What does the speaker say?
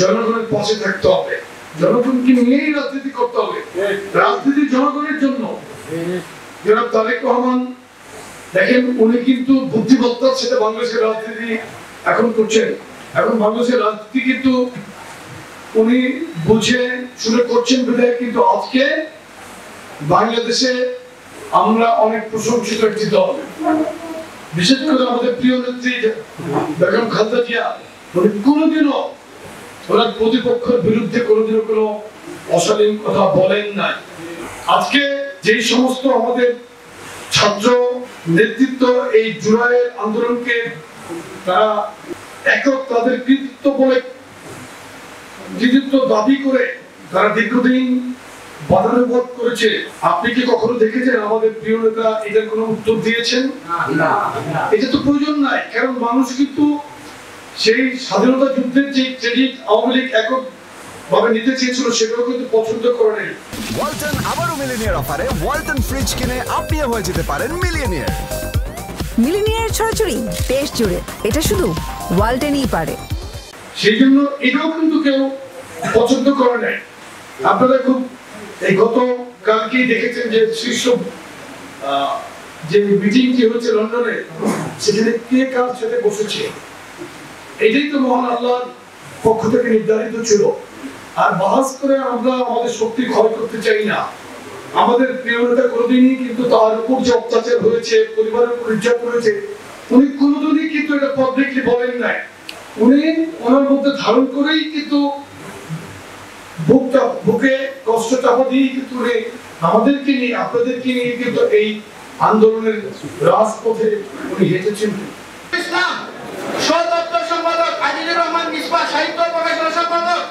জনগণের পাশে থাকতে হবে, জনগণকে নিয়েই রাজনীতি করতে হবে, রাজনীতি জনগণের জন্য। জনাব তারেক রহমান দেখেন, উনি কিন্তু বুদ্ধিমত্তার সাথে বাংলাদেশের রাজনীতি এখন করছেন। এখন বাংলাদেশের রাজনীতি কিন্তু উনি বুঝে শুরু করছেন বিধায় কিন্তু আজকে বাংলাদেশে আমরা অনেক প্রশংসিত একটি দল, বিশেষ করে আমাদের প্রিয় নেত্রী বেগম খালেদা জিয়া, উনি কোনোদিনও ওনার প্রতিপক্ষের বিরুদ্ধে কোনোদিনও কোনো অশালীন কথা বলেন নাই। আজকে যেই সমস্ত আমাদের ছাত্র নেতৃত্ব এই জুলাইয়ের আন্দোলনকে তারা একক তাদের কৃতিত্ব দাবি করে তারা দীর্ঘদিন বাধানুবাদ করেছে, আপনি কি কখনো দেখেছেন আমাদের প্রিয় নেতা এটার কোনো উত্তর দিয়েছেন? এটা তো প্রয়োজন নাই, কারণ মানুষ কিন্তু সেই স্বাধীনতা যুদ্ধের যে ক্রেডিট আওয়ামী লীগ একক ভাবে নিতে চেয়েছিল সেটাও কিন্তু পছন্দ করে নাই। ওয়ালটন আবারও মিলিয়নিয়ার অফারে ওয়ালটন ফ্রিজ কিনে আপনিও হয়ে যেতে পারেন মিলিয়নিয়ার। মিলিয়নিয়ার ছড়াছড়ি দেশ জুড়ে, এটা শুধু ওয়ালটনই পারে। সেই জন্য এটাও কিন্তু কেউ পছন্দ করে নাই। আপনারা খুব এই গত কালকেই দেখেছেন যে শীর্ষ যে মিটিংটি হচ্ছে লন্ডনে, সেখানে কে কার সাথে বসেছে, এটাই তো মহান আল্লাহর পক্ষ থেকে নির্ধারিত ছিল। আর বাহাস করে আমরা আমাদের শক্তি ক্ষয় করতে চাই না। আমাদের প্রিয় নেতা কোনোদিনই কিন্তু তার উপর যে অত্যাচার হয়েছে, পরিবারের উপর নির্যাতন হয়েছে, উনি কোনোদিনই কিন্তু এটা পাবলিকলি বলেন নাই। উনি ওনার মধ্যে ধারণ করেই কিন্তু বুকে কষ্ট চাপা দিয়ে কিন্তু উনি আমাদেরকে নিয়ে আপনাদেরকে নিয়ে কিন্তু এই আন্দোলনের রাজপথে উনি হেঁটেছেন। ইসলাম সদস্য সম্পাদক আজিজুর রহমান মিসবাহ, সাহিত্য প্রকাশনা সম্পাদক